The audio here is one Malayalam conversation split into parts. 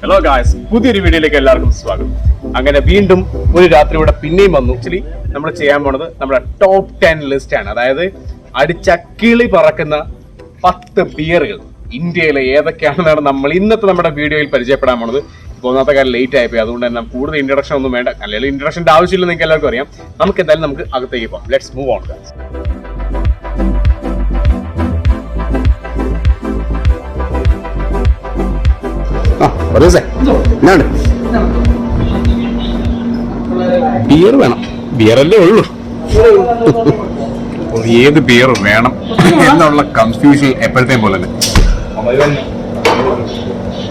ഹലോ ഗായ്സ്, പുതിയൊരു വീഡിയോയിലേക്ക് എല്ലാവർക്കും സ്വാഗതം. അങ്ങനെ വീണ്ടും ഒരു രാത്രി ഇവിടെ പിന്നെയും വന്നു. ആക്ച്വലി നമ്മൾ ചെയ്യാൻ പോണത് നമ്മുടെ ടോപ്പ് 10 ലിസ്റ്റ് ആണ്. അതായത് അടിച്ചക്കിളി പറക്കുന്ന 10 ബിയറുകൾ ഇന്ത്യയിലെ ഏതൊക്കെയാണെന്നാണ് നമ്മൾ ഇന്നത്തെ നമ്മുടെ വീഡിയോയിൽ പരിചയപ്പെടാൻ പോണത്. ഇപ്പോൾ ഒന്നാമത്തെ കാര്യം ലേറ്റ് ആയിപ്പോയി, അതുകൊണ്ട് തന്നെ കൂടുതൽ ഇൻട്രഡക്ഷൻ ഒന്നും വേണ്ട. അല്ലെങ്കിൽ ഇൻട്രഡക്ഷൻ്റെ ആവശ്യമില്ല, നിങ്ങൾക്ക് എല്ലാവർക്കും അറിയാം. നമുക്ക് എന്തായാലും നമുക്ക് അകത്തേക്ക് പോകാം. Let's move on guys. Beer വേണം, ബിയറല്ലേ ഉള്ളൂ. ഏത് ബിയർ വേണം എന്നുള്ള കൺഫ്യൂഷൻ എപ്പോഴത്തെയും പോലെ തന്നെ.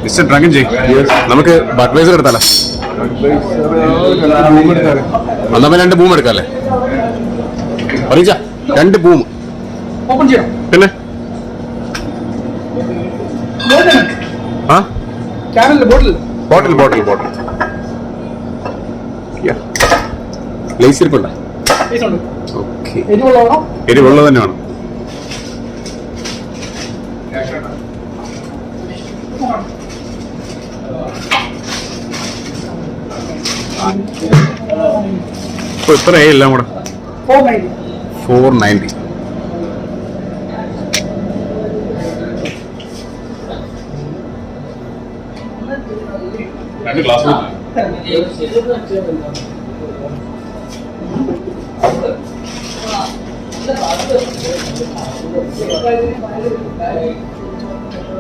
മിസ്റ്റർ ഡ്രങ്കൻ ജയ്, നമുക്ക് ബഡ്വൈസർ എടുത്താലോ? എന്നാ 2 ബൂം എടുക്കാല്ലേ? അറിയിച്ച 2 ബൂം പിന്നെ ബോട്ടിൽ ബോട്ടിൽ ബോട്ടിൽ ലേസ് ഇരിപ്പുണ്ടോ? ഓക്കെ, എരിവുള്ളത് തന്നെ വേണം. ഇപ്പൊ എത്രയായി എല്ലാം കൂടെ? 490. രണ്ട് ഗ്ലാസ്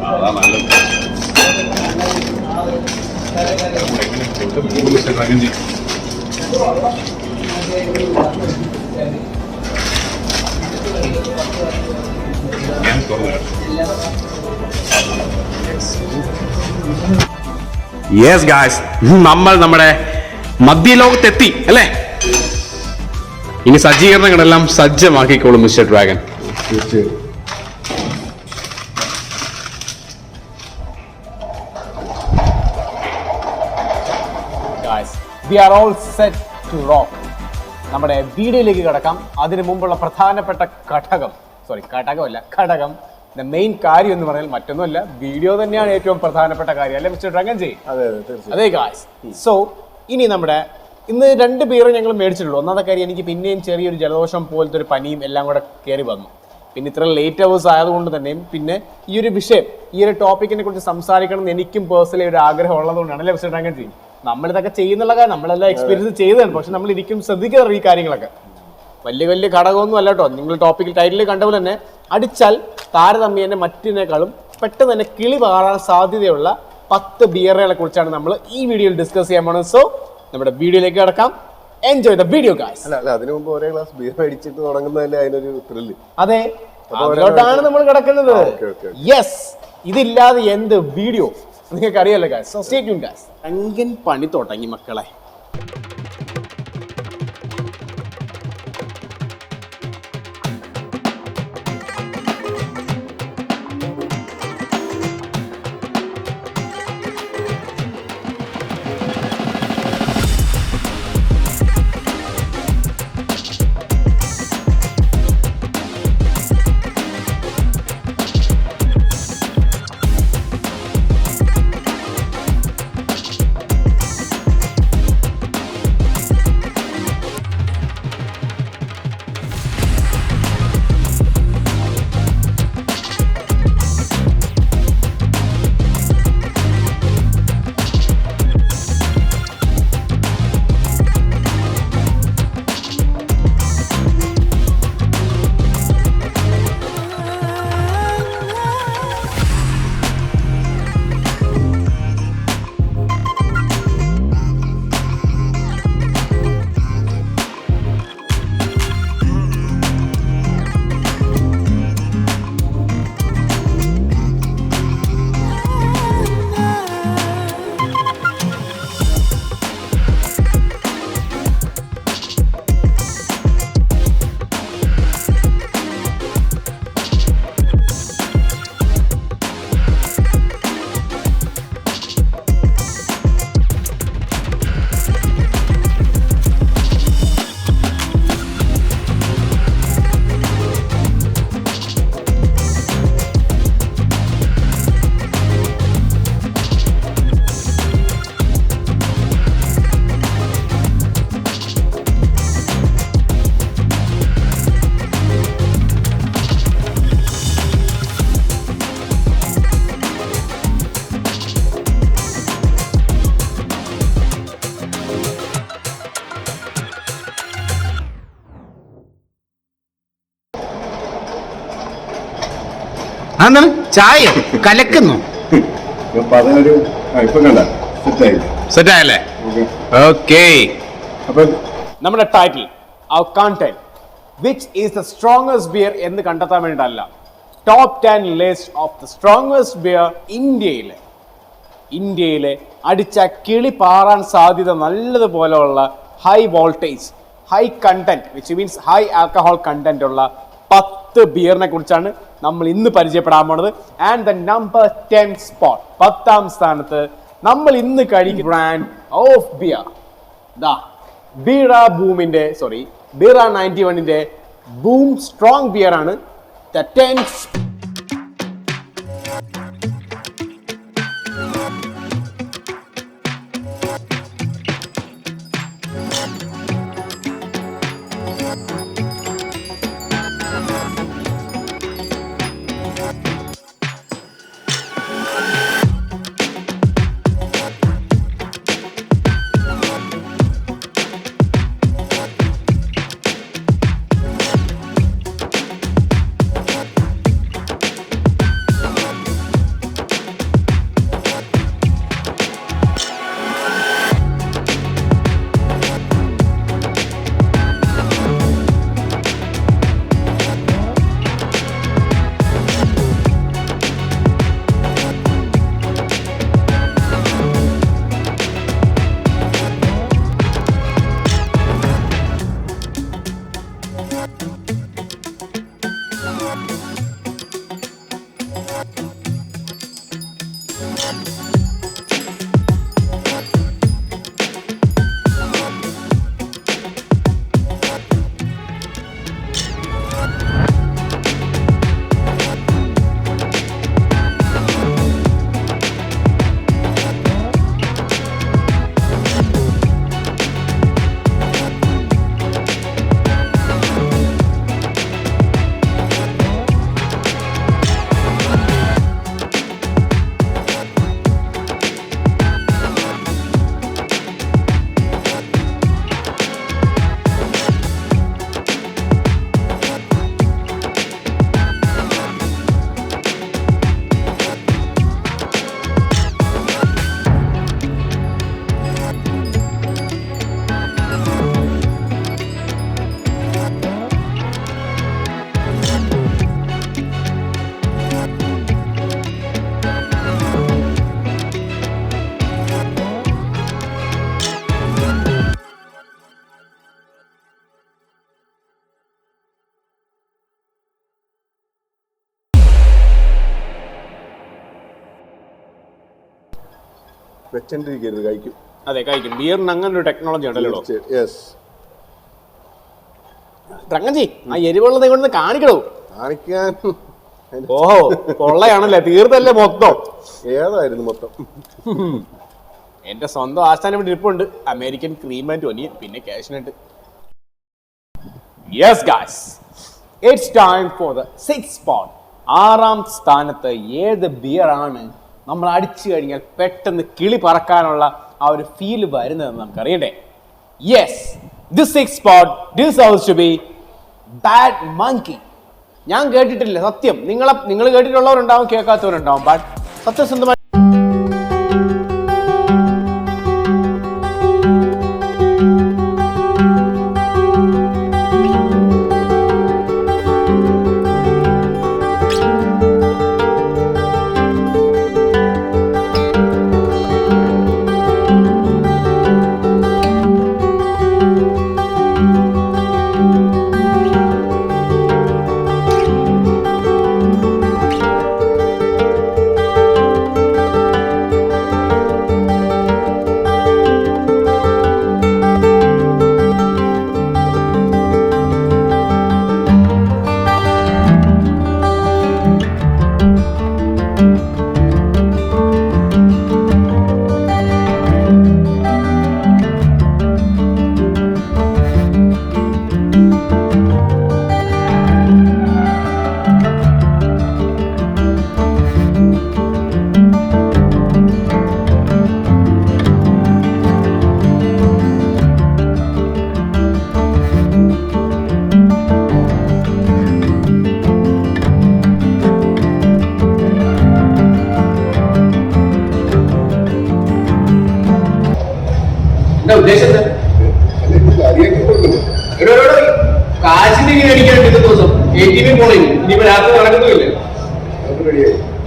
അതാ നല്ലത്. മിസ്റ്റർ ഡ്രങ്കൻ ജയ്, ഞാൻ തുറന്നു. യെസ് ഗായ്സ്, നമ്മൾ നമ്മുടെ മധ്യലോകത്തെത്തി അല്ലേ? ഇനി സജ്ജീകരണങ്ങളെല്ലാം സജ്ജമാക്കിക്കോളും mister dragon. We are all set to rock. നമ്മുടെ വീഡിയോയിലേക്ക് കിടക്കാം. അതിനു മുമ്പുള്ള പ്രധാനപ്പെട്ട ഘടകം മെയിൻ കാര്യം എന്ന് പറഞ്ഞാൽ മറ്റൊന്നുമല്ല, വീഡിയോ തന്നെയാണ് ഏറ്റവും പ്രധാനപ്പെട്ട കാര്യം അല്ലേ മിസ്റ്റർ ഡ്രങ്കൻ ജയ്? അതെ ഗായ്സ്. സോ ഇനി നമ്മുടെ ഇന്ന് 2 ബിയർ ഞങ്ങൾ മേടിച്ചിട്ടുള്ളൂ. ഒന്നാമത്തെ കാര്യം, എനിക്ക് പിന്നെയും ചെറിയൊരു ജലദോഷം പോലത്തെ ഒരു പനിയും എല്ലാം കൂടെ കയറി വന്നു. പിന്നെ ഇത്ര ലേറ്റ് അവേഴ്സ് ആയതുകൊണ്ട് തന്നെയും പിന്നെ ഈ ഒരു വിഷയം, ഈ ഒരു ടോപ്പിക്കിനെ കുറിച്ച് സംസാരിക്കണം എന്ന് എനിക്കും പേഴ്സണലി ഒരു ആഗ്രഹം ഉള്ളതുകൊണ്ടാണ് അല്ലേ മിസ്റ്റർ ഡ്രങ്കൻ ജയ്? നമ്മളിതൊക്കെ ചെയ്യുന്നുള്ള കാര്യം നമ്മളെല്ലാം എക്സ്പീരിയൻസ് ചെയ്തതാണ്, പക്ഷെ നമ്മൾ ഇരിക്കും ശ്രദ്ധിക്കാറ് ഈ കാര്യങ്ങളൊക്കെ. വലിയ വലിയ ഘടകമൊന്നും അല്ല കേട്ടോ. നിങ്ങൾ ടോപ്പിക്കിൽ ടൈറ്റിൽ കണ്ട പോലെ തന്നെ അടിച്ചാൽ താരതമ്യേന മറ്റിനേക്കാളും പെട്ടെന്ന് തന്നെ കിളി പാറാൻ സാധ്യതയുള്ള 10 ബിയറുകളെ കുറിച്ചാണ് നമ്മൾ ഈ വീഡിയോയിൽ ഡിസ്കസ് ചെയ്യാൻ പോകുന്നത്. സോ നമ്മുടെ വീഡിയോയിലേക്ക് കിടക്കാം. Enjoy the video guys. അതിനു മുമ്പ് ഒരേ ഗ്ലാസ് ബിയർ അടിച്ചിട്ട് തുടങ്ങുന്നതല്ലേ അതിനൊരു ത്രില്ല്? അതെ, അതിലോട്ടാണ് നമ്മൾ കിടക്കുന്നത്. യെസ്, ഇതില്ലാതെ എന്ത് വീഡിയോ നിങ്ങൾക്ക് അറിയാലോ guys. So stay tune guys. Drunken പണി തുടങ്ങി മക്കളെ. അതെന്താണ് ചായ കലക്കുന്നു? അപ്പൊ അതിനൊരു ഇപ്പൊ കണ്ട സെറ്റായി. സെറ്റായല്ലേ? ഓക്കെ. അപ്പൊ നമ്മുടെ title our content which is the strongest beer എന്ന് കണ്ടെത്താൻ വേണ്ടിയിട്ടല്ല, top 10 list of the strongest beer ഇന്ത്യയിലെ അടിച്ച കിളി പാറാൻ സാധ്യത നല്ലതുപോലെയുള്ള high voltage, high content which means high alcohol content ഉള്ള 10 ബിയറിനെ കുറിച്ചാണ് നമ്മൾ ഇന്ന് പരിചയപ്പെടാൻ പോണത്. ആൻഡ് ദ നമ്പർ 10 സ്പോട്ട്, 10ാം സ്ഥാനത്ത് നമ്മൾ ഇന്ന് കഴിക്കുന്ന ബ്രാൻഡ് ഓഫ് ബിയർ ബീറ 91ന്റെ ബൂം സ്ട്രോങ് ബിയർ ആണ്. ദ 10th വെച്ചോണ്ടിരിക്കരുത്, കഴിക്കും. അതെ കഴിക്കും. ബിയറിന് അങ്ങനെ ഒരു ടെക്നോളജി ഉണ്ടല്ലോ. യെസ്. രംഗജി ആ എരിവുള്ളത് കൊണ്ട് കാണിക്കണോ? കാണിക്കാൻ. ഓഹോ കൊള്ളയാണല്ലേ, തീർത്തല്ലേ മൊത്തം. ഏതായിരുന്നു മൊത്തം? എന്റെ സ്വന്തം ആസ്ഥാനം ഇവിടെ ഇരിപ്പുണ്ട്, അമേരിക്കൻ ക്രീം ആൻഡ് ഒനിയൻ, പിന്നെ cashew nut. Yes guys, it's time for the 6th spot. 6ാം സ്ഥാനത്ത് ഏത് ബിയർ ആണ് നമ്മൾ അടിച്ചു കഴിഞ്ഞാൽ പെട്ടെന്ന് കിളി പറക്കാനുള്ള ആ ഒരു ഫീല് വരുന്നതെന്ന് നമുക്കറിയണ്ടേ? Yes, this 6th spot deserves to be bad monkey. ഞാൻ കേട്ടിട്ടില്ല സത്യം, നിങ്ങൾ കേട്ടിട്ടുള്ളവരുണ്ടാവും, കേൾക്കാത്തവരുണ്ടാവും. ബട്ട് സത്യസന്ധമായി ഉദ്ദേശത്തെ കാശിന്റെ ഇങ്ങനെ അടിക്കാൻ ഇന്നത്തെ ദിവസം ATM പോണേ ഇനിയിപ്പോ രാത്രി നടക്കുന്നില്ലേ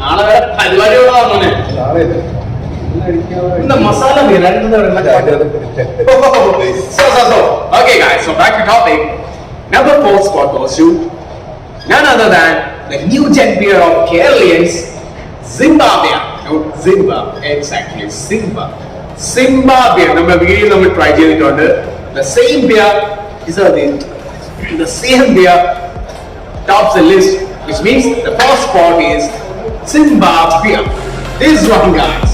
നാളെ വരെ പരിപാടികളാണ് മോനെ ഇന്ന് masala Okay guys, so back to topic. Number 4 spot goes to none other than the new gen beer of Keralians, Zimbabwe. No, Zimba, exactly, Zimba. Zimba beer. നമ്മൾ വീഡിയോ നമ്മൾ ട്രൈ ചെയ്തിട്ടുണ്ട്. The same beer is the same beer tops the list, which means the first spot is Zimba beer. This one, guys.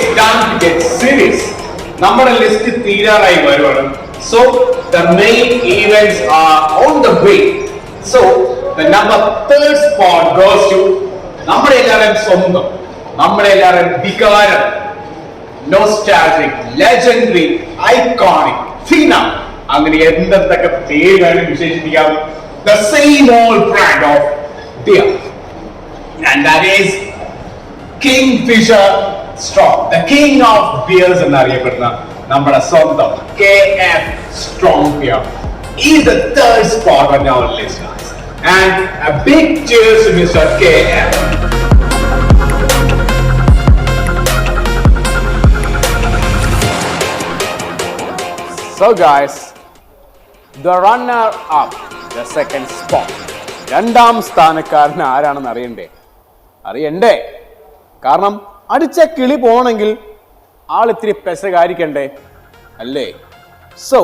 It's time to get serious. നമ്മുടെ ലിസ്റ്റ് തീരാറായി വരുവാണ്. So the main events are on the way. So the number 3rd spot goes to നമ്മുടെ എല്ലാവരും സ്വന്തം, നമ്മുടെ എല്ലാവരും വികാരം, nostalgic, legendary, iconic, phenomenal, അങ്ങനെ എന്തൊക്കെ പേര് വേണം വിശേഷിപ്പിക്കാം, the same old brand of beer, and that is Kingfisher Strong, the king of beers എന്നറിയപ്പെടുന്ന നമ്മുടെ സ്വന്തം KF Strong beer is the 3rd spot on our list, guys, and a big cheers to Mr. KF. So guys, the runner up, the second spot. രണ്ടാം സ്ഥാനക്കാരൻ ആരാണെന്ന് അറിയണ്ടേ? കാരണം അടിച്ച കിളി പോകണമെങ്കിൽ ആൾ ഇത്തിരി പെസകാരിക്കണ്ടേ അല്ലേ? So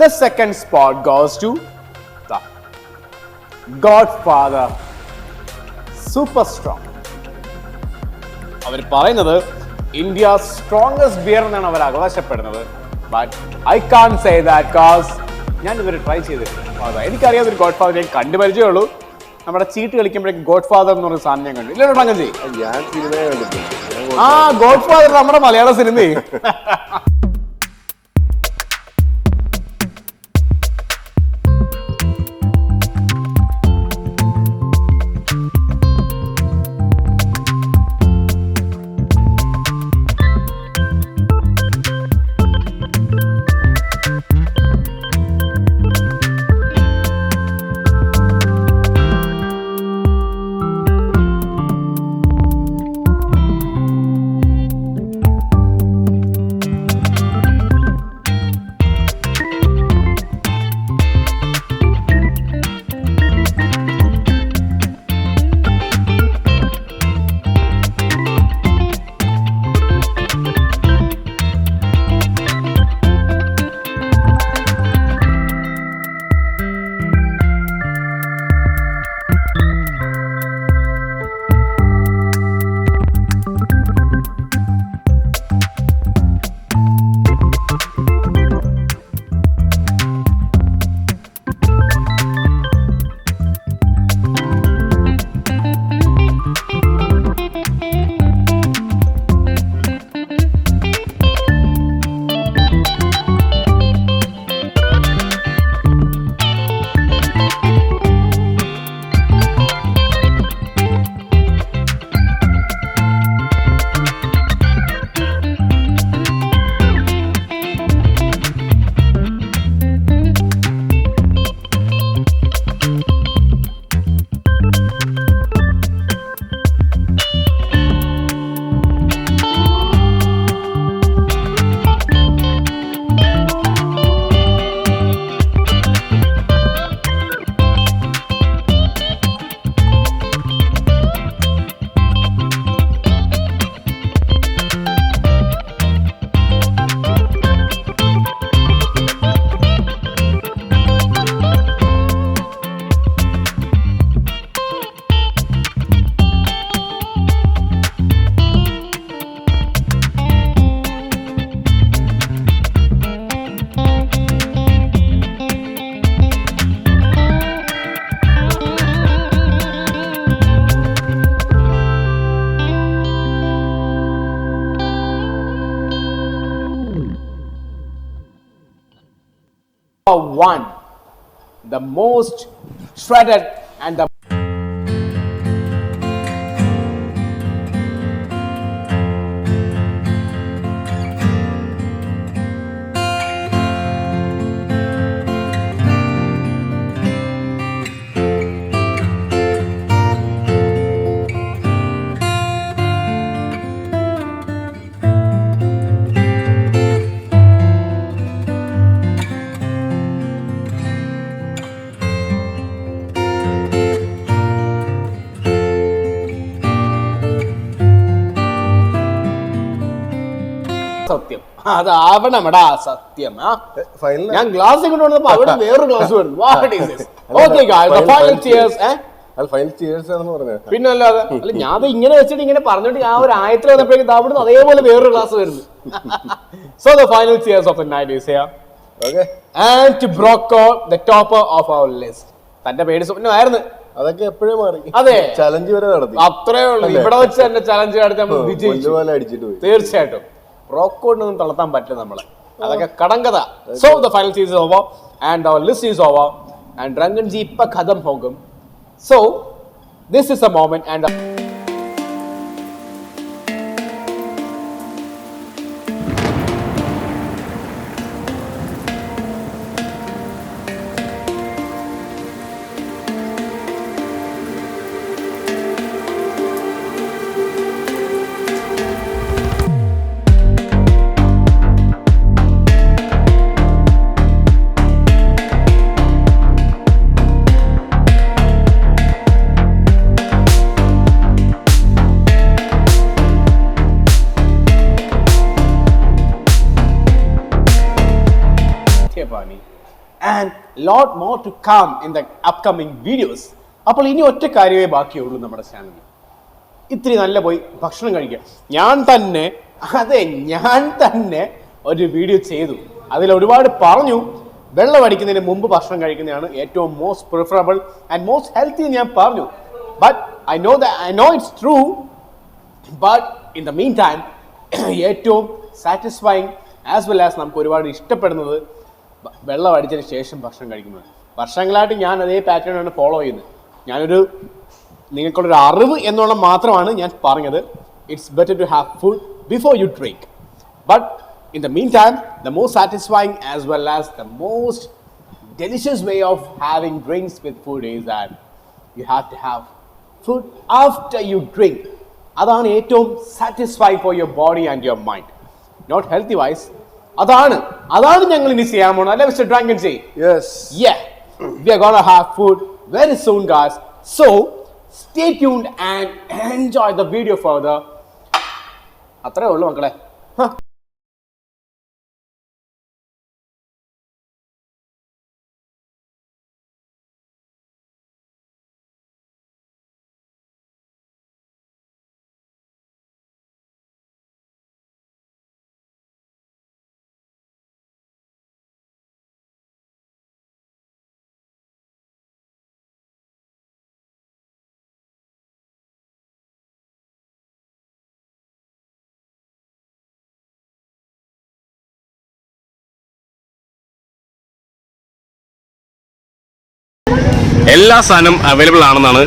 the second spot goes to the Godfather Super Strong. അവർ പറയുന്നത് ഇന്ത്യ സ്ട്രോങ്സ്റ്റ് ബിയർ എന്നാണ് അവർ അവകാശപ്പെടുന്നത്. But I can't say that cause ഞാൻ ഇവരെ ട്രൈ ചെയ്തിട്ടില്ല. എനിക്കറിയാം ഒരു ഗോഡ് ഫാദർ ഞാൻ കണ്ടുപരിചയമുള്ളൂ. നമ്മുടെ ചീട്ട് കളിക്കുമ്പോഴേക്കും ഗോഡ് ഫാദർ എന്ന് പറഞ്ഞ സാധനം ഞാൻ കണ്ടു. ഇല്ല അങ്ങനെ ഞാൻ സിനിമയെ കണ്ടിട്ടുണ്ട്. ഗോഡ് ഫാദർ നമ്മുടെ മലയാള cinema. One, the most shredded and the അതാവണമെടാ സത്യം. ഫൈനൽ ഞാൻ ഗ്ലാസ് കൊണ്ടുവന്നപ്പോ അവിടെ വേറൊരു ഗ്ലാസ് വരുന്നു. ഫൈനൽ ചിയേഴ്സ് ആണെന്ന് പറഞ്ഞത്. പിന്നെ അല്ലാതെ അല്ല ഞാൻ അത് ഇങ്ങനെ വെച്ചിട്ട് ഇങ്ങനെ പറഞ്ഞിട്ട് ഞാൻ ഒരു ആയത്തിൽ വന്നപ്പോഴേക്കും അവിടുന്ന് അതേപോലെ വേറൊരു ഗ്ലാസ് വരുന്നു. So the final cheers of the night is here. Okay. And to Broco, the topper of our list. തന്റെ പേര് സ്വപ്നമായിരുന്നു. അതൊക്കെ എപ്പോഴേ മാറി. അതെ, ചലഞ്ച് വരെ നടത്തി. അത്രേ ഉള്ളൂ. ഇവിടെ വെച്ച് തന്നെ ചലഞ്ച് നടത്തി നമ്മൾ വിജയിച്ചു. തീർച്ചയായിട്ടും ബ്രോക്കോട്ടൊന്നും തളർത്താൻ പറ്റില്ല നമ്മളെ. അതൊക്കെ കടങ്കഥ. So the final season is over and our list is over and Ranganji ഇപ്പൊ ഖതം പോകും. So this is a moment and and lot more to come in the upcoming videos. അപ്പോൾ ഇനി ഒറ്റ കാര്യമേ ബാക്കിയുള്ളൂ നമ്മുടെ ചാനലിൽ. ഇത്തിരി നല്ല പോയി ഭക്ഷണം കഴിക്കുക. ഞാൻ തന്നെ ഒരു വീഡിയോ ചെയ്തു. അതിൽ ഒരുപാട് പറഞ്ഞു. വെള്ളം അടിക്കുന്നതിന് മുമ്പ് ഭക്ഷണം കഴിക്കുന്നതാണ് ഏറ്റവും most preferable and most healthy ഞാൻ പറഞ്ഞു. But I know it's true. But in the mean time ഏറ്റവും സാറ്റിസ്ഫൈങ് ആസ് വെൽ ആസ് നമുക്ക് ഒരുപാട് ഇഷ്ടപ്പെടുന്നത് വെള്ളം അടിച്ചതിന് ശേഷം ഭക്ഷണം കഴിക്കുന്നത്. വർഷങ്ങളായിട്ട് ഞാൻ അതേ പാറ്റേണാണ് ഫോളോ ചെയ്യുന്നത്. നിങ്ങൾക്കുള്ളൊരു അറിവ് എന്നുള്ള മാത്രമാണ് ഞാൻ പറഞ്ഞത്. It's better to have food before you drink. But in the meantime the most satisfying as well as the most delicious way of having drinks with food is that you have to have food after you drink. അതാണ് ഏറ്റവും satisfy for your body and your mind. Not healthy wise. അതാണ് ഞങ്ങൾ ഇനി ചെയ്യാൻ പോകുന്നത് അല്ലേ mister drunken ji? Yes. Yeah, we are gonna have food very soon, guys. So stay tuned and enjoy the video further. അത്രേ ഉള്ളൂ മക്കളെ. എല്ലാ സാധനം അവൈലബിൾ ആണെന്നാണ്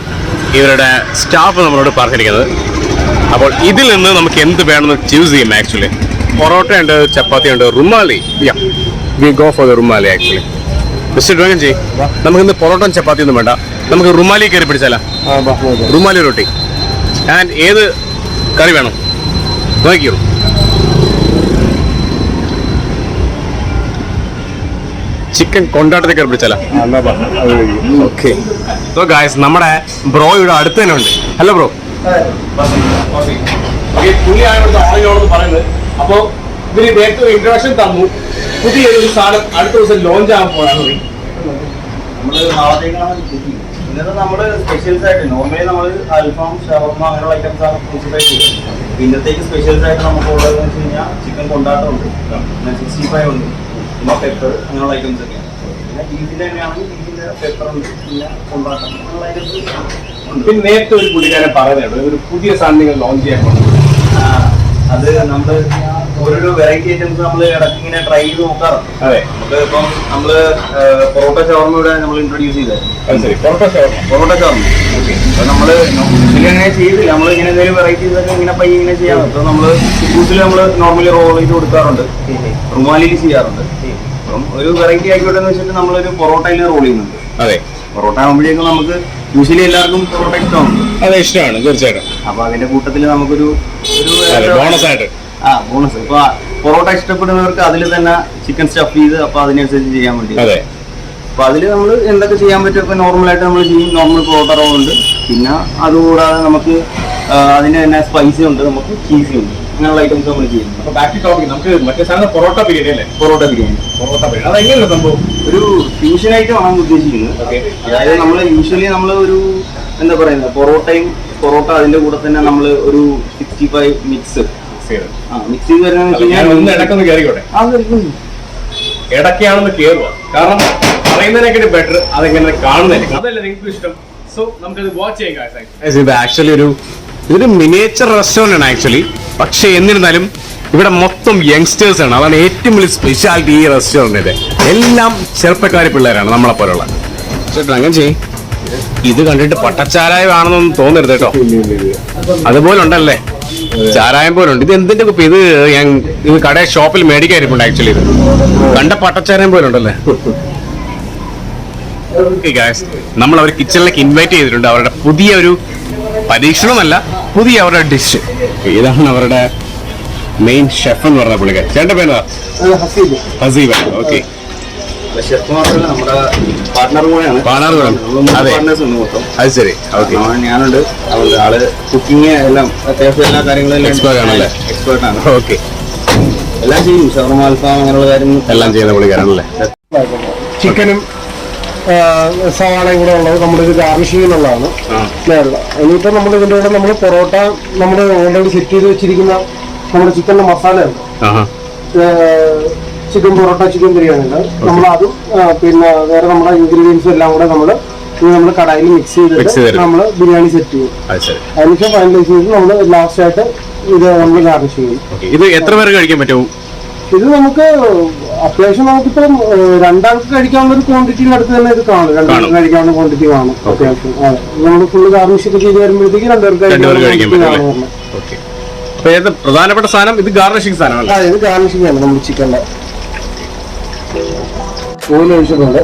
ഇവരുടെ സ്റ്റാഫ് നമ്മളോട് പറഞ്ഞിരിക്കുന്നത്. അപ്പോൾ ഇതിൽ നിന്ന് നമുക്ക് എന്ത് വേണമെന്ന് ചൂസ് ചെയ്യും. ആക്ച്വലി പൊറോട്ട ഉണ്ട്, ചപ്പാത്തി ഉണ്ട്, rumali. We go for the rumali actually. Mister drunken ji, നമുക്കിന്ന് പൊറോട്ടയും ചപ്പാത്തി ഒന്നും വേണ്ട, നമുക്ക് റുമാലി കയറി പിടിച്ചാലോ? റുമാലി റൊട്ടി. ആൻഡ് ഏത് കറി വേണം നോക്കിയോ? ചിക്കൻ കൊണ്ടാട്ടത്തിൽ കയറി പിടിച്ചാലോ? ഓക്കെ. സോ ഗായ്സ്, നമ്മുടെ ബ്രോ ഇവിടെ അടുത്ത് തന്നെ ഉണ്ട്. Hello bro. പുള്ളിയാണ് പറയുന്നത്. അപ്പോൾ ഇവര് നേരത്തെ ഒരു ഇൻട്രൊഡക്ഷൻ തന്നു. പുതിയൊരു സാധനം അടുത്ത ദിവസം ലോഞ്ച് ആകാൻ പോകാണ്. ഇന്നത്തെ നമ്മുടെ സ്പെഷ്യൽസ് ആയിട്ട് നോർമലി നമ്മൾ അൽഫാം, ഷവർമ അങ്ങനെയുള്ള ഐറ്റംസ് ആണ് പ്രിൻസിപ്പൽ ചെയ്യുന്നത്. ഇന്നത്തേക്ക് സ്പെഷ്യൽസ് ആയിട്ട് നമുക്ക് ഉള്ളതെന്ന് വെച്ച് കഴിഞ്ഞാൽ ചിക്കൻ കൊണ്ടാട്ടം ഉണ്ട്, പിന്നെ 65 ഉണ്ട്, പിന്നെ പെപ്പർ അങ്ങനെയുള്ള ഐറ്റംസ് ഒക്കെയാണ്. പിന്നെ ബീഫിൻ്റെ തന്നെയാണെങ്കിൽ ബീഫിൻ്റെ പെപ്പർ ഉണ്ട്, പിന്നെ കൊണ്ടാട്ടം അങ്ങനെയുള്ള ഐറ്റംസ് ഉണ്ട്. പിന്നെ നേരത്തെ ഒരു പുള്ളിക്കാരൻ പറയുന്നുണ്ട് ഒരു പുതിയ സാധനം നിങ്ങൾ ലോഞ്ച് ചെയ്യാൻ പോകുന്നത്. അത് നമ്മൾ ഓരോരോ വെറൈറ്റി ഐറ്റംസ് നമ്മൾ ഇടയ്ക്ക് ഇങ്ങനെ ട്രൈ ചെയ്ത് നോക്കാറുണ്ട്. അതെ, നമുക്ക് ഇപ്പം നമ്മള് പൊറോട്ട ഷവർമ ഇവിടെ നമ്മൾ ഇൻട്രൊഡ്യൂസ് ചെയ്തത്. പൊറോട്ട ഷവർമ അപ്പൊ നമ്മള് ഇങ്ങനെ ചെയ്തില്ല, നമ്മൾ ഇങ്ങനെ എന്തെങ്കിലും വെറൈറ്റീസ് ഒക്കെ ഇങ്ങനെ പയ്യെ ഇങ്ങനെ ചെയ്യാറ്. അപ്പൊ നമ്മള് ജ്യൂസിൽ നമ്മൾ നോർമലി റോൾ ചെയ്ത് കൊടുക്കാറുണ്ട്, റുമാലിയിൽ ചെയ്യാറുണ്ട്. അപ്പം ഒരു വെറൈറ്റി ആയിക്കോട്ടെ എന്ന് വെച്ചിട്ട് നമ്മളൊരു പൊറോട്ടയിൽ റോൾ ചെയ്യുന്നുണ്ട്. അതെ, പൊറോട്ട ആകുമ്പോഴേക്കും നമുക്ക് യൂഷ്വലി എല്ലാവർക്കും പൊറോട്ട ഇഷ്ടമാണ്. അതെ, ഇഷ്ടമാണ് തീർച്ചയായിട്ടും. അപ്പൊ അതിന്റെ കൂട്ടത്തിൽ നമുക്കൊരു ബോണസ് ആയിട്ട് ബോണസ് ഇപ്പൊ പൊറോട്ട ഇഷ്ടപ്പെടുന്നവർക്ക് അതിൽ തന്നെ ചിക്കൻ സ്റ്റഫ് ചെയ്ത് അപ്പൊ അതിനനുസരിച്ച് ചെയ്യാൻ വേണ്ടി. അതെ, അപ്പൊ അതിൽ നമ്മൾ എന്തൊക്കെ ചെയ്യാൻ പറ്റും? ഇപ്പൊ നോർമലായിട്ട് നമ്മൾ ചെയ്യും. നോർമൽ പൊറോട്ട റോൾ ഉണ്ട്, പിന്നെ അതുകൂടാതെ നമുക്ക് അതിന് തന്നെ സ്പൈസി ഉണ്ട്, നമുക്ക് ചീസി ഉണ്ട്. അങ്ങനെയുള്ള ഐറ്റംസ് നമ്മൾ ചെയ്യുന്നു. അപ്പൊ ബാക്ക് ടു ടോപ്പിക്, നമുക്ക് മറ്റേ സാധനം പൊറോട്ട ബിരിയാണി അല്ലേ? പൊറോട്ട ബിരിയാണി അതെങ്ങനെയാണ് സംഭവം? ഒരു ഫ്യൂഷൻ ഐറ്റം ആണ് ഉദ്ദേശിക്കുന്നത്. അതായത് നമ്മൾ യൂഷ്വലി നമ്മൾ ഒരു എന്താ പറയുന്നത്, പൊറോട്ട അതിന്റെ കൂടെ തന്നെ നമ്മൾ ഒരു 65 മിക്സ് മിക്സ് ചെയ്ത് വരുന്ന ഇടക്കൊന്ന് കയറിക്കോട്ടെ, ഇടയ്ക്കാണെന്ന് കയറുക. കാരണം പറയുന്നതിനേക്കാൾ ബെറ്റർ അതെങ്ങനെ കാണുന്നതായിരിക്കും, അതല്ലേ നിങ്ങൾക്ക് ഇഷ്ടം. സോ നമുക്കത് വാച്ച് ചെയ്യാം. ഇത് ആക്ച്വലി ഇതൊരു മിനിയേച്ചർ റെസ്റ്റോറന്റ് ആണ് ആക്ച്വലി. പക്ഷെ എന്നിരുന്നാലും ഇവിടെ മൊത്തം യങ്സ്റ്റേഴ്സ് ആണ്. അതാണ് ഏറ്റവും വലിയ സ്പെഷ്യാലിറ്റി ഈ റെസ്റ്റോറന്റിന്റെ. എല്ലാം ചെറുപ്പക്കാരി പിള്ളേരാണ് നമ്മളെ പോലുള്ള. ചേട്ടാ അങ്ങനെ ചെയ്യും, ഇത് കണ്ടിട്ട് പട്ടച്ചാരായം ആണെന്നൊന്നും തോന്നരുത് കേട്ടോ. അതുപോലെ ഉണ്ടല്ലേ, ചാരായം പോലെ ഉണ്ട്. ഇത് എന്തിന്റെ കുപ്പി? ഇത് കടയിൽ ഷോപ്പിൽ മേടിക്കാനിരിപ്പുണ്ട് ആക്ച്വലി. ഇത് കണ്ട പട്ടച്ചാരായം പോലെ ഉണ്ടല്ലേ. നമ്മൾ അവർ കിച്ചണിലേക്ക് ഇൻവൈറ്റ് ചെയ്തിട്ടുണ്ട്. അവരുടെ പുതിയ ഒരു പരീക്ഷണമല്ല, പുതിയ അവരുടെ ഡിഷ്. ഇതാണ് അവരുടെ മെയിൻ ഷെഫ് എന്ന് പറഞ്ഞ പുള്ളിക്കാരൻ. ചേട്ടൻ്റെ പേര് ഹസീബ്. ഓക്കെ, ഷെഫ് മാത്രമല്ല നമ്മുടെ പാർട്ട്ണർ കൂടെയാണ്. അതെ, അത് ശരി. ഓക്കെ, ഞാനുണ്ട്. ആള് കുക്കിങ് എല്ലാം അത്യാവശ്യം എല്ലാ കാര്യങ്ങളും എക്സ്പേർട്ട് ആണല്ലേ? എക്സ്പേർട്ട് ആണ്. ഓക്കെ, എല്ലാം ചെയ്യും. ഷവർമ, അൽഫാം അങ്ങനെയുള്ള കാര്യങ്ങൾ എല്ലാം ചെയ്യുന്ന പുള്ളിക്കാരനല്ലേ? ചിക്കനും സവാളയും കൂടെ ഉള്ളത് നമ്മളിത് ഗാർണിഷിങ്ങിനുള്ളതാണ്. ഇനിയിപ്പോൾ നമ്മൾ ഇതിൻ്റെ കൂടെ നമ്മൾ പൊറോട്ട നമ്മൾ ഓൾറെഡി സെറ്റ് ചെയ്ത് വെച്ചിരിക്കുന്ന നമ്മുടെ ചിക്കൻ്റെ മസാല ഉണ്ട്. ചിക്കൻ പൊറോട്ട, ചിക്കൻ ബിരിയാണി ഉണ്ട്. നമ്മളതും പിന്നെ വേറെ നമ്മുടെ ഇൻഗ്രീഡിയൻസും എല്ലാം കൂടെ നമ്മൾ കടായിൽ മിക്സ് ചെയ്തിട്ട് നമ്മൾ ബിരിയാണി സെറ്റ് ചെയ്യും. അതിനുശേഷം ഫൈനലൈസ് ചെയ്ത് നമ്മൾ ലാസ്റ്റ് ആയിട്ട് ഇത് നമ്മൾ ഗാർണിഷ് ചെയ്യും. ഇത് എത്ര പേർക്ക് കഴിക്കാൻ പറ്റും? ഇത് നമുക്ക് അത്യാവശ്യം നമുക്കിപ്പം രണ്ടാൾക്ക് കഴിക്കാവുന്ന ഒരു ക്വാണ്ടിറ്റിയുടെ അടുത്ത് തന്നെ ഇത് കാണും. രണ്ടാൾക്ക് കഴിക്കാവുന്ന ക്വാണ്ടിറ്റി കാണും അത്യാവശ്യം. നമ്മൾ ഫുള്ള് ഗാർണിഷ് ഒക്കെ ചെയ്ത് വരുമ്പോഴത്തേക്ക് രണ്ടുപേർക്ക് കഴിക്കാൻ. പ്രധാനപ്പെട്ട സാധനം ഇത് ഗാർണിഷിംഗ് സാധനമാണ്. ഇത് ഗാർണിഷിംഗ് ആണ്. നമ്മൾ ചിക്കൻ്റെ ഓയിൽ ഒഴിച്ചിട്ടുണ്ട്.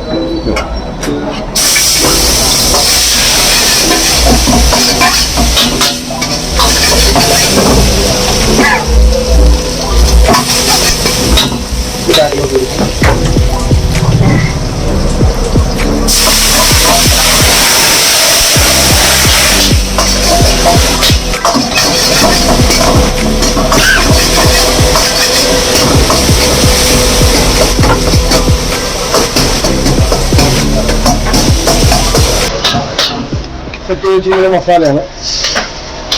സെറ്റ് വെച്ചിരിക്കുന്ന മസാലയാണ്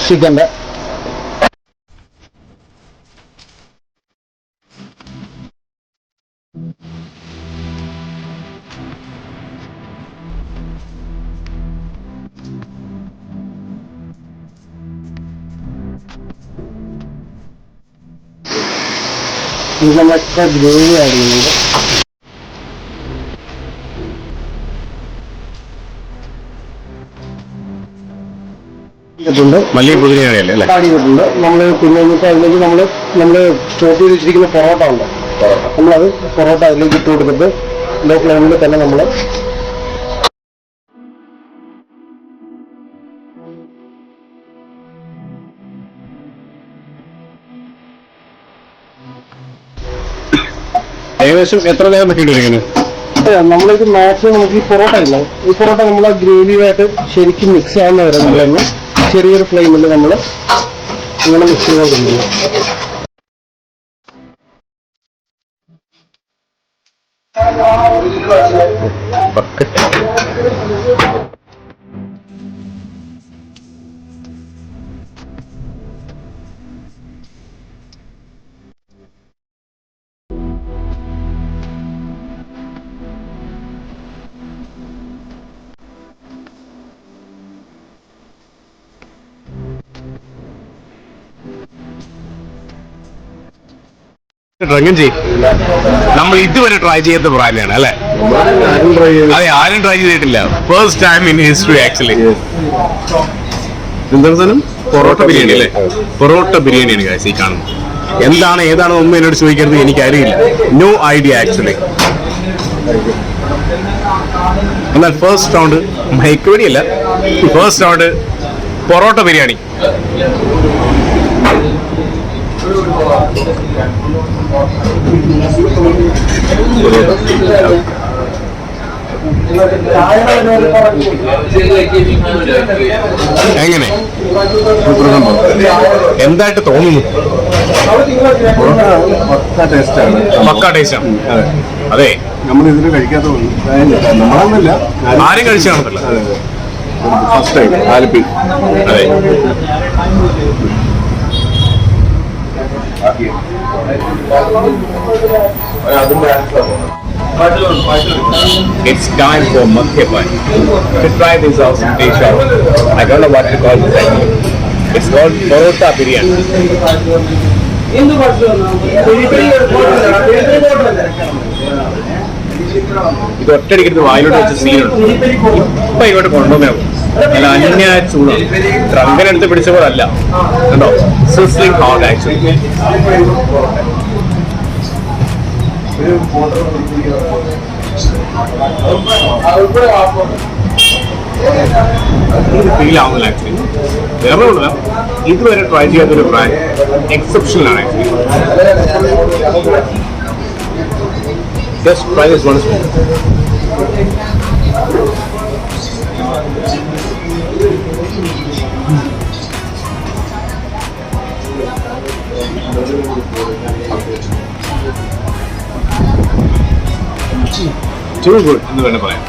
ചിക്കൻ്റെ. ഇത് നമ്മളൊക്കെ ഗ്രേവി ആഡ് ചെയ്യുന്നുണ്ട്. മല്ലി പുതിനയല്ലേ? ചെയ്തിട്ടുണ്ട് നമ്മൾ. പിന്നെ അതിലേക്ക് നമ്മൾ ചോപ്പ് ചെയ്ത് വെച്ചിരിക്കുന്ന പൊറോട്ട ഉണ്ട്. നമ്മളത് പൊറോട്ട അതിലേക്ക് ഇട്ട് കൊടുത്തിട്ട് ലോ ഫ്ലെയിമിൽ തന്നെ നമ്മൾ ഏകദേശം എത്ര നേരം വെക്കേണ്ടിരിക്കുന്നു? നമ്മളിത് മാക്സിമം നമുക്ക് ഈ പൊറോട്ട ഇല്ല, ഈ പൊറോട്ട നമ്മൾ ആ ഗ്രേവിയുമായിട്ട് ശരിക്കും മിക്സ് ആവുന്ന വരെ നമ്മളൊന്ന് ചെറിയൊരു ഫ്ലെയിമിൽ നമ്മൾ ഇങ്ങനെ മിക്സ് ചെയ്തുകൊണ്ടിരിക്കും. ഡ്രങ്കൻജി നമ്മൾ ഇതുവരെ ട്രൈ ചെയ്യാത്ത ബ്രാൻഡാണ് അല്ലേ? അതെ, ആരും ട്രൈ ചെയ്തിട്ടില്ല. First time in history actually. എന്താണ് സാധനം? പൊറോട്ട ബിരിയാണി അല്ലേ? പൊറോട്ട ബിരിയാണിയാണ് ഗൈസ് ഈ കാണുന്നത്. എന്താണ് ഏതാണ് ഒന്നും എന്നോട് ചോദിക്കരുത്, എനിക്കറിയില്ല. No idea actually. എന്നാൽ ഫസ്റ്റ് റൗണ്ട് മൈക്കുവടിയല്ല, ഫസ്റ്റ് റൗണ്ട് പൊറോട്ട ബിരിയാണി. എങ്ങനെ എന്തായിട്ട് തോന്നുന്നു? പക്ക ടേസ്റ്റാണ്. പക്കാ ടേസ്റ്റ് ആണ്. അതെ, അതെ, നമ്മൾ ഇതിന് കഴിക്കാത്ത നമ്മളൊന്നുമില്ല, ആരും കഴിച്ചു കാണത്തില്ല. അതെ അതെ, ഫസ്റ്റ് ടൈം ആലപ്പി. അതെ, it's time for Madhyapan to try this awesome dish out. I don't know what to call this actually. It's called Parota Biryani. ഇത് ഒറ്റയടിക്കടുത്ത് വായിലോട്ട് വെച്ച സീനുണ്ട്. ഇപ്പൊ ഇങ്ങോട്ട് കൊണ്ടുവന്നേ നല്ല അന്യായ ചൂടാണ്. ട്രങ്കനെടുത്ത് പിടിച്ച പോലെ അല്ല, കണ്ടോ, സിസ്ലിംഗ് ഹോട്ട് ആക്ച്വലി. ഫീൽ ആവുന്നില്ല ആക്ച്വലി. വേറെ ഉള്ള ഇതുവരെ ട്രൈ ചെയ്യാത്തൊരു ബ്രാൻഡ് എക്സെപ്ഷണൽ ആണ് actually. Just try this one spoon. Too good എന്ന് വേണം പറയാം.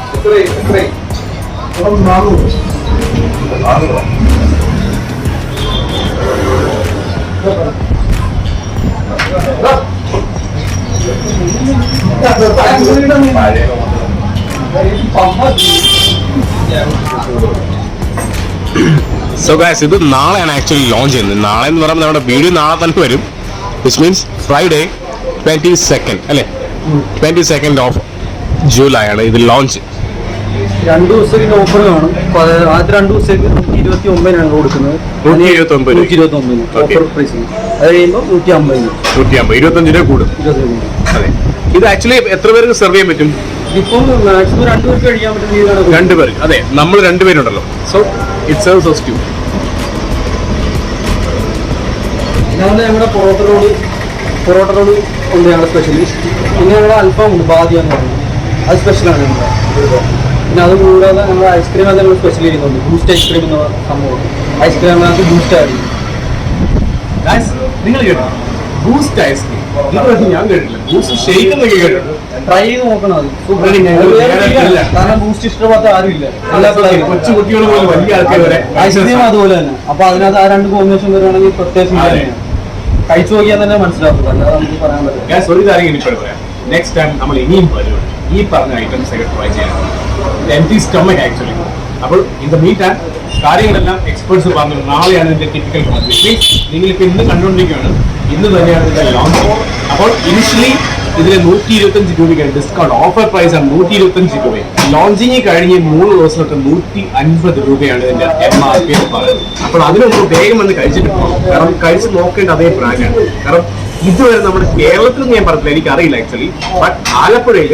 സോ ഗൈസ്, ഇത് നാളെയാണ് ആക്ച്വലി ലോഞ്ച് ചെയ്യുന്നത്. നാളെ എന്ന് പറയുമ്പോൾ നമ്മുടെ വീഡിയോ നാളെ തന്നെ വരും. വിച്ച് മീൻസ് ഫ്രൈഡേ 22nd അല്ലേ, 22nd ഓഫ് ജൂലൈ ആണ് ഇത് ലോഞ്ച്. 2 ദിവസത്തേക്ക് ഓഫർ കാണും. ആദ്യത്തെ 2 ദിവസത്തേക്ക് 129 കൊടുക്കുന്നത്. 129 ഓഫർ പ്രൈസിന്. അത് കഴിയുമ്പോൾ 150 25 രൂപ കൂടും. അതെ, ഇത് ആക്ച്വലി എത്ര പേർക്ക് സെർവ് ചെയ്യാൻ പറ്റും? ഇപ്പം മാക്സിമം 2 പേർക്ക് കഴിക്കാൻ പറ്റുന്ന രീതിയിലാണ്. 2 പേർക്ക്. അതെ, നമ്മൾ 2 പേരുണ്ടല്ലോ. So it serves us two. ഞങ്ങളുടെ പൊറോട്ട റോഡ് ഉണ്ട് ഞങ്ങളുടെ സ്പെഷ്യലിസ്റ്റ്. പിന്നെ ഞങ്ങളുടെ അൽഫാം ഉണ്ട്, ബാദിയ എന്ന് പറയുന്നത്, അത് സ്പെഷ്യലാണ് ഞങ്ങളുടെ. പിന്നെ അത് കൂടാതെ ഞങ്ങൾ ഐസ്ക്രീം അത് ഞങ്ങൾ സ്പെഷ്യൽ ചെയ്യുന്നുണ്ട്. ബൂസ്റ്റ് ഐസ്ക്രീം എന്ന സംഭവം. ഐസ്ക്രീമിനകത്ത് ബൂസ്റ്റ് ആഡ് ചെയ്യും. നിങ്ങൾ കേട്ടോ ബൂസ്റ്റ് ഐസ്ക്രീം? ഇതുവരെ ഞാൻ കേട്ടില്ല. ബൂസ്റ്റ് ഷേക്ക് എന്നൊക്കെ കേട്ടിട്ടുണ്ട്. ട്രൈ ചെയ്ത് നോക്കണം. അത് കാരണം ബൂസ്റ്റ് ഇഷ്ടപ്പെടാത്ത ആരുമില്ല. കൊച്ചു കുട്ടികൾ പോലും വലിയ ആൾക്കാർ വരെ ഐസ്ക്രീം അതുപോലെ തന്നെ. അപ്പൊ അതിനകത്ത് ആ 2 കോമ്പിനേഷൻ വരുവാണെങ്കിൽ പ്രത്യേകിച്ച് കഴിച്ചു നോക്കിയാൽ തന്നെ മനസ്സിലാക്കുക. അല്ലാതെ നമുക്ക് പറയാൻ പറ്റില്ല. ഞാൻ ഒരു കാര്യം ഇനിയിപ്പോൾ പറയാം. നെക്സ്റ്റ് ടൈം നമ്മൾ ഇനിയും വരുവാണ് ഈ പറഞ്ഞ ഐറ്റംസ് ഒക്കെ ട്രൈ ചെയ്യാൻ. Empty stomach actually. അപ്പോൾ ഇൻ ദ മീൻ ടൈം കാര്യങ്ങളെല്ലാം എക്സ്പേർട്സ് പറഞ്ഞു. നാളെയാണ് ഇതിന്റെ ടിപ്പിക്കൽ ലോഞ്ച്. മീൻസ് നിങ്ങളിപ്പോൾ ഇന്ന് കണ്ടുകൊണ്ടിരിക്കുകയാണ്, ഇന്ന് തന്നെയാണ് ഇതിന്റെ ലോഞ്ച്. അപ്പോൾ ഇനിഷ്യലി ഇതിന് 125 രൂപയ്ക്കാണ് ഡിസ്കൗണ്ട്. ഓഫർ പ്രൈസ് ആണ് 125 രൂപ. ലോഞ്ചിങ് കഴിഞ്ഞ് 3 ദിവസം തൊട്ട് 150 രൂപയാണ് ഇതിന്റെ MRP എന്ന് പറയുന്നത്. അപ്പോൾ അതിനൊന്നും വേഗം വന്ന് കഴിച്ചിട്ട് പോകണം. കാരണം കഴിച്ച് നോക്കേണ്ട അതേ ബ്രാൻഡാണ്. കാരണം ഇതുവരെ നമ്മുടെ കേരളത്തിൽ ഞാൻ പറഞ്ഞില്ല, എനിക്കറിയില്ല ആക്ച്വലി. ബട്ട് ആലപ്പുഴയിൽ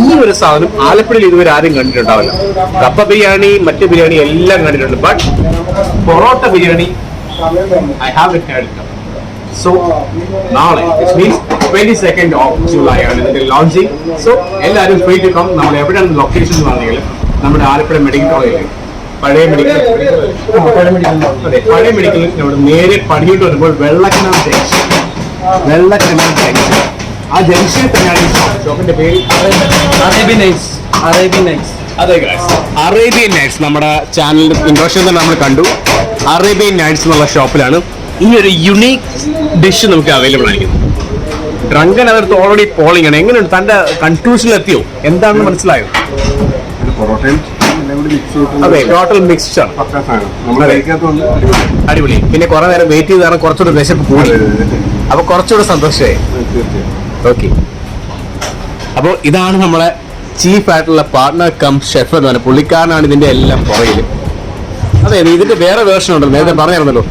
ഈ ഒരു സാധനം ആലപ്പുഴയിൽ ഇതുവരെ ആരും കണ്ടിട്ടുണ്ടാവില്ല. കപ്പ ബിരിയാണി, മറ്റ് ബിരിയാണി എല്ലാം കണ്ടിട്ടുണ്ട്. But parotta biryani I have it had. So നാളെ it means 22nd of July ആണ് ഇതിന്റെ ലോഞ്ചിങ്. സോ എല്ലാവരും ഫ്രീ ടു കം. നമ്മൾ എവിടെയാണ് ലൊക്കേഷൻ എന്ന് പറഞ്ഞെങ്കിൽ നമ്മുടെ ആലപ്പുഴ മെഡിക്കൽ കോളേജിൽ പഴയ മെഡിക്കൽ, അതെ പഴയ മെഡിക്കലിൽ നമ്മുടെ നേരെ പണിയിട്ട് വരുമ്പോൾ വെള്ളക്കിണർ ജംഗ്ഷൻ, ആ ജംഗ്ഷനിൽ തന്നെയാണ് ഈ ഷോപ്പിന്റെ പേര് അതെ ഗൈസ്, അറേബ്യൻ നൈറ്റ്സ്. നമ്മുടെ ചാനലിന്റെ ഇൻട്രോഡക്ഷൻ തന്നെ നമ്മൾ കണ്ടു. അറേബ്യൻ നൈറ്റ്സ് എന്നുള്ള ഷോപ്പിലാണ് ഈ ഒരു യുണീക്ക് ഡിഷ് നമുക്ക് അവൈലബിൾ ആയിരിക്കുന്നത്. ഡ്രങ്കൻ അതെടുത്ത് ഓൾറെഡി പോളിംഗ് ആണ്. എങ്ങനെയുണ്ട്? തന്റെ കൺക്ലൂഷനിൽ എത്തിയോ? എന്താണെന്ന് മനസ്സിലായോ? അതെ, ടോട്ടൽ മിക്സ്ഡ് ആണ്. അടിപൊളി. പിന്നെ കുറെ നേരം വെയിറ്റ് ചെയ്ത് കാരണം കുറച്ചുകൂടെ വിശപ്പ് കൂടി, അപ്പൊ കുറച്ചുകൂടെ സന്തോഷമായി. ഓക്കെ, അപ്പോൾ ഇതാണ് നമ്മളെ ചീഫ് ആയിട്ടുള്ള പാർട്ട്ണർ കം ഷെഫ് എന്ന് പറഞ്ഞ പുള്ളിക്കാരനാണ് ഇതിന്റെ എല്ലാം പുറകിൽ. അതെ, ഇതിന്റെ വേറെ വേർഷൻ ഉണ്ടല്ലോ, നേരത്തെ പറഞ്ഞിരുന്നല്ലോ.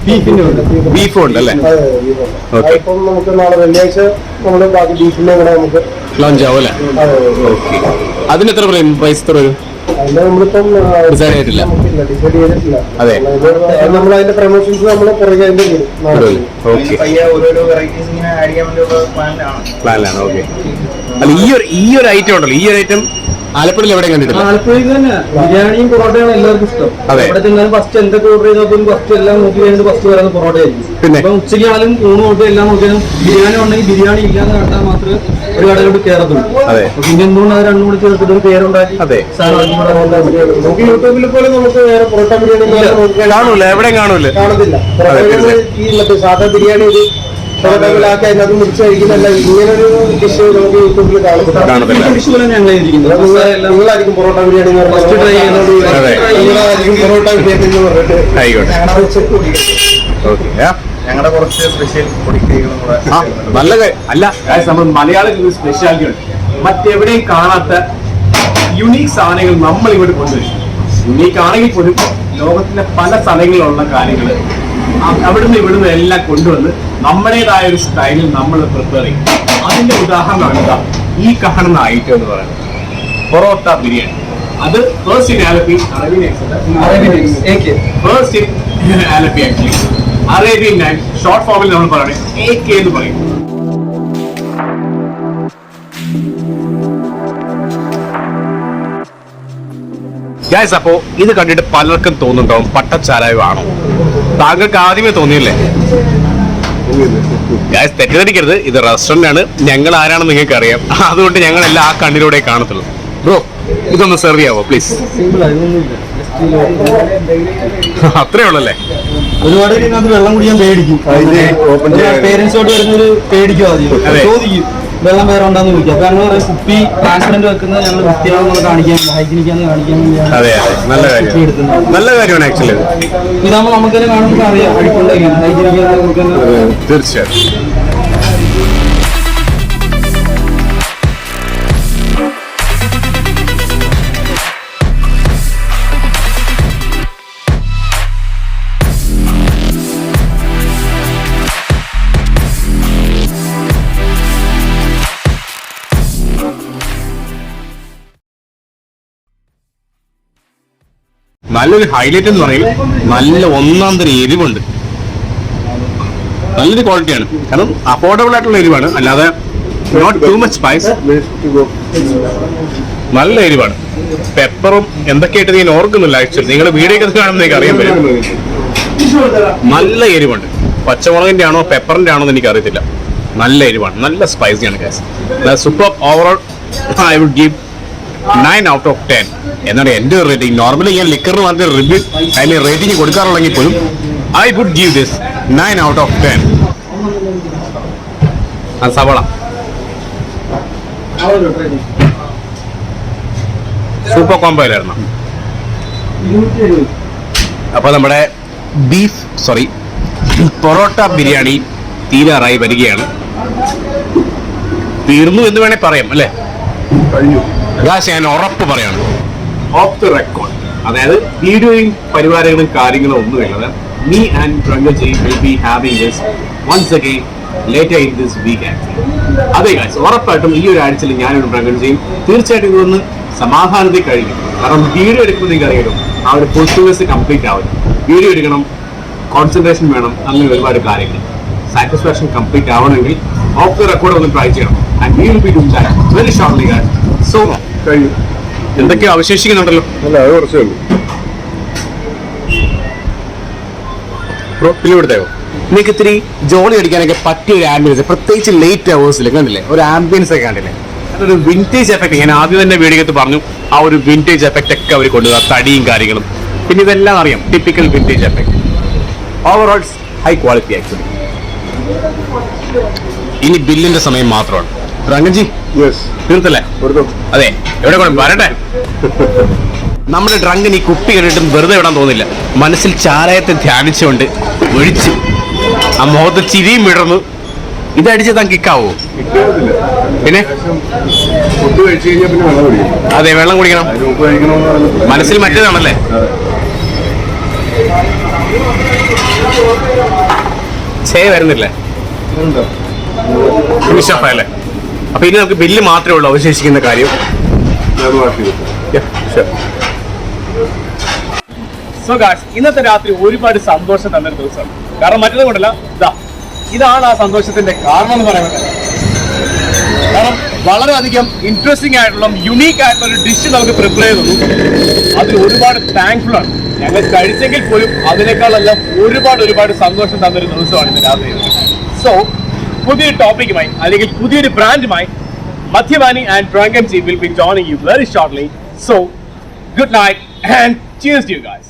ബീഫും ഉണ്ട് അല്ലേ? ഓക്കെ, നമുക്ക് നാളെ വെള്ളിയാഴ്ച നമ്മള് ബാക്കി ബീഫിന്റെ കൂടെ നമുക്ക് ലോഞ്ച് ആവും അല്ലേ? ഓക്കെ, അതിന് എത്ര പറയും? പ്രൈസ് എത്ര വരും? നമ്മളിപ്പം ഡിസൈഡ് ചെയ്തിട്ടില്ല. അതെ, നമ്മൾ അതിന്റെ പ്രൊമോഷൻസ് നമ്മൾ പുറകെ ഓക്കെ, ഓരോരോ വെറൈറ്റീസ് ഇങ്ങനെ ആഡ് ചെയ്യാൻ വേണ്ടിയുള്ള പ്ലാനിലാണ്. പ്ലാനിലാണ്. ഓക്കെ, അല്ല ഈ ഒരു ഐറ്റം ഉണ്ടല്ലോ, ഈ ഒരു ഐറ്റം ആലപ്പുഴയിൽ എവിടെയും കണ്ടിട്ടില്ല. ആലപ്പുഴയിൽ തന്നെ ബിരിയാണിയും പൊറോട്ടയാണ് എല്ലാവർക്കും ഇഷ്ടം. അതെ. അവിടെ ചെന്നാലും ഫസ്റ്റ് എന്തൊക്കെ ഓർഡർ ചെയ്താൽ ഫസ്റ്റ് എല്ലാം നോക്കി കഴിഞ്ഞിട്ട് ഫസ്റ്റ് പറയുന്നത് പൊറോട്ട ആയിരിക്കും. പിന്നെ ഇപ്പം ഉച്ചയ്ക്കാണെങ്കിലും ഊണ് തൊട്ട് എല്ലാം നോക്കിയാലും ബിരിയാണി ഉണ്ടെങ്കിൽ ബിരിയാണി ഇല്ലാന്ന് കണ്ടാൽ മാത്രമേ ഒരു കടയിലോട്ട് കയറത്തുള്ളൂ. അതെ. പിന്നെ എന്തുകൊണ്ട് അത് രണ്ടും കൂടി ചേർത്തിട്ട് ഒരു പേരുണ്ടാക്കി അതെ. നമുക്ക് യൂട്യൂബിൽ പോലെ നമുക്ക് വേറെ പൊറോട്ട ബിരിയാണി കാണൂല, എവിടെയും കാണൂല. കാണത്തില്ല. ഈ മറ്റേ സാധാ ബിരിയാണി ഒരു പൊറോട്ടകളാക്കി അതിനകത്ത് മുറിച്ച് കഴിക്കുന്നല്ല ഇങ്ങനൊരു ഡിഷ് നമുക്ക് യൂട്യൂബിൽ കാണത്തില്ല. ഡിഷ് പോലെ ഞങ്ങൾ നിങ്ങളായിരിക്കും പൊറോട്ട ബിരിയാണി ഫസ്റ്റ് ട്രൈ ചെയ്യുന്നത്. നിങ്ങളായിരിക്കും പൊറോട്ട ബിരിയാണി എന്ന് പറഞ്ഞിട്ട് ഞങ്ങളുടെ കുറച്ച് സ്പെഷ്യൽ പൊടിക്കൈകളും കൂടെ. നല്ല അല്ല, നമ്മൾ മലയാളികൾ സ്പെഷ്യാലിറ്റി ഉണ്ട്. മറ്റെവിടെയും കാണാത്ത യുണീക് സാധനങ്ങൾ നമ്മൾ ഇവിടെ കൊണ്ടുവരും. യുണീക്ക് ആണെങ്കിൽ പോലും ലോകത്തിന്റെ പല സ്ഥലങ്ങളിലുള്ള കാര്യങ്ങൾ അവിടുന്ന് ഇവിടുന്ന് എല്ലാം കൊണ്ടുവന്ന് നമ്മുടേതായ ഒരു സ്റ്റൈലിൽ നമ്മൾ പ്രിപ്പയർ ചെയ്യും. അതിന്റെ ഉദാഹരണമാണ് ഈ കാണുന്ന ഐറ്റം എന്ന് പറയുന്നത് പൊറോട്ട ബിരിയാണി. അത് first in Alleppey, first in Alleppey actually Arabian nine short ഫോമിൽ നമ്മൾ പറയുന്നത് AK എന്ന് പറയും. ഗൈസ്, അപ്പോ ഇത് കണ്ടിട്ട് പലർക്കും തോന്നുന്നുണ്ടാവും പട്ടച്ചാരായമാണോ? താങ്കൾക്ക് ആദ്യമേ തോന്നിയില്ലേ? ഗൈസ്, തെറ്റിദ്ധരിക്കരുത്, ഇത് റെസ്റ്റോറന്റ് ആണ്. ഞങ്ങൾ ആരാണെന്ന് നിങ്ങൾക്ക് അറിയാം. അതുകൊണ്ട് ഞങ്ങൾ എല്ലാം ആ കണ്ണിലൂടെ കാണത്തുള്ളൂ. ബ്രോ, ഇതൊന്ന് സെർവ് ചെയ്യാവോ പ്ലീസ്? അത്രേ ഉള്ളല്ലേ? ഒരുപാട് ഇതിനകത്ത് വെള്ളം കുടിക്കാൻ പേടിക്കും. പേരൻസോട്ട് വരുന്നൊരു പേടിക്കും. ആദ്യം ചോദിക്കും വെള്ളം വേറെ ഉണ്ടാന്ന് ചോദിക്കും. അപ്പൊ ഞങ്ങൾ പറയും കുപ്പി ട്രാൻസ്പെറന്റ് വെക്കുന്നത് ഞങ്ങൾ വൃത്തിയാണെന്ന് കാണിക്കാൻ, ഹൈജീനിക്കാന്ന് കാണിക്കാൻ വേണ്ടിയാണ്. അതെ അതെ, നല്ല കാര്യം, നല്ല കാര്യമാണ് ആക്ച്വലി. ഇതാകുമ്പോൾ നമുക്ക് തന്നെ കാണുമ്പോൾ അറിയാം അടിക്കുണ്ടെങ്കിൽ ഹൈജീനിക്കാന്ന് നമുക്ക് തീർച്ചയായും. നല്ലൊരു ഹൈലൈറ്റ് എന്ന് പറയും, നല്ല ഒന്നാം തരം എരിവുണ്ട്. നല്ലൊരു ക്വാളിറ്റിയാണ്, കാരണം അഫോർഡബിൾ ആയിട്ടുള്ള എരിവാണ്, അല്ലാതെ നോട്ട് ടു മച്ച് സ്പൈസ്. നല്ല എരിവാണ്. പെപ്പറും എന്തൊക്കെയായിട്ട് ഞാൻ ഓർക്കുന്നില്ല ആക്ച്വലി. നിങ്ങൾ വീഡിയോ ഒക്കെ കാണുമ്പോൾ എനിക്ക് അറിയാൻ പറ്റും. നല്ല എരിവുണ്ട്. പച്ചമുളകിന്റെ ആണോ പെപ്പറിന്റെ ആണോ എന്ന് എനിക്ക് അറിയത്തില്ല. നല്ല എരിവാണ്, നല്ല സ്പൈസിയാണ് guys. Super. Overall I would give 9 out of 10 എന്നാണ് എന്റെ റേറ്റിംഗ്. നോർമലി ഞാൻ ലിക്കറിന് മാത്രമേ റിവ്യൂ അതിന് റേറ്റിംഗ് കൊടുക്കാറുള്ളെങ്കിൽ പോലും I would give this 9 out of 10. സവള സൂപ്പർ കോംബോയിലായിരുന്നു. അപ്പൊ നമ്മുടെ പൊറോട്ട ബിരിയാണി തീരാറായി വരികയാണ്. തീർന്നു എന്ന് വേണേ പറയാം അല്ലേ? കഴിഞ്ഞു. ഞാൻ ഉറപ്പ് പറയാണ്, ഓഫ് ദി റെക്കോർഡ്, അതായത് വീഡിയോയും പരിപാടികളും കാര്യങ്ങളും ഒന്നുമില്ലാതെ me and Rangaji will be having this once again later in this week actually. അതെ ഗൈസ്, ഉറപ്പായിട്ടും ഈ ഒരു ആഴ്ചയിൽ ഞാനൊരു Rangaji തീർച്ചയായിട്ടും ഇതൊന്ന് സമാധാനത്തിൽ കഴിക്കും. കാരണം വീഡിയോ എടുക്കുമ്പോൾ നിങ്ങൾക്ക് അറിയാലോ, ആ ഒരു പോസിറ്റീവ്നെസ് കംപ്ലീറ്റ് ആവും. വീഡിയോ എടുക്കണം, കോൺസെൻട്രേഷൻ വേണം, അങ്ങനെ ഒരുപാട് കാര്യങ്ങൾ. സാറ്റിസ്ഫാക്ഷൻ കംപ്ലീറ്റ് ആവണമെങ്കിൽ ഓഫ് ദി റെക്കോർഡ് ഒന്ന് ട്രൈ ചെയ്യണം. And we will be doing that very shortly guys. So കഴിഞ്ഞു. എന്തൊക്കെയോ അവശേഷിക്കുന്നുണ്ടല്ലോ? അല്ല, അത് കുറച്ചേ ഉള്ളൂ. ഇവിടുത്തെയോ നിങ്ങൾക്ക് ഇത്തിരി ജോലി അടിക്കാനൊക്കെ പറ്റിയ ഒരു ആംബിയൻസ്, പ്രത്യേകിച്ച് ലേറ്റ് അവേഴ്സിൽ കണ്ടില്ലേ ഒരു ആംബിയൻസ് ഒക്കെ കണ്ടില്ലേ? അതൊരു വിന്റേജ് എഫക്ട്. ഞാൻ ആദ്യം തന്നെ വീഡിയോക്ക് പറഞ്ഞു, ആ ഒരു വിന്റേജ് എഫക്ട് ഒക്കെ അവർ കൊണ്ടുവരാം, തടിയും കാര്യങ്ങളും. പിന്നെ ഇതെല്ലാം അറിയാം, typical vintage effect. Overall high quality actually. ഇനി ബില്ലിന്റെ സമയം മാത്രമാണ്. രംഗൻജി തീർത്തല്ലേ? അതെ, എവിടെ വരട്ടെ. നമ്മുടെ ഡ്രങ്കിന് ഈ കുപ്പി കണ്ടിട്ടും വെറുതെ വിടാൻ തോന്നില്ല. മനസ്സിൽ ചാരായത്തെ ധ്യാനിച്ചുകൊണ്ട് ഒഴിച്ച് ആ മുഖത്ത് ചിരിയും വിടർന്നു. ഇതടിച്ച് താൻ കിക്കാവോ? പിന്നെ അതെ, വെള്ളം കുടിക്കണം. മനസ്സിൽ മറ്റേതാണല്ലേ? വരുന്നില്ലേ? അല്ലേ? അപ്പൊ ഇനി നമുക്ക് ബില്ല് മാത്രമേ ഉള്ളൂ അവശേഷിക്കുന്ന കാര്യം. സോ ഗായ്സ്, ഇന്നത്തെ രാത്രി ഒരുപാട് സന്തോഷം തന്നൊരു ദിവസമാണ്. കാരണം മറ്റൊന്നും കൊണ്ടല്ല, ഇതാണ് ആ സന്തോഷത്തിന്റെ കാരണം എന്ന് പറയുന്നത്. കാരണം വളരെയധികം ഇൻട്രസ്റ്റിംഗ് ആയിട്ടുള്ള യുണീക്ക് ആയിട്ടുള്ള ഒരു ഡിഷ് നമുക്ക് പ്രിപ്പയർ ചെയ്തു. അതിൽ ഒരുപാട് താങ്ക്ഫുൾ ആണ്. ഞങ്ങൾ കഴിച്ചെങ്കിൽ പോലും അതിനേക്കാളെല്ലാം ഒരുപാട് സന്തോഷം തന്നൊരു ദിവസമാണ് ഇന്ന് രാത്രി. സോ പുതിയൊരു ടോപ്പിക്കുമായി അല്ലെങ്കിൽ പുതിയൊരു ബ്രാൻഡുമായി Madhyavani and drunken team will be joining you very shortly. So good night and cheers to you guys.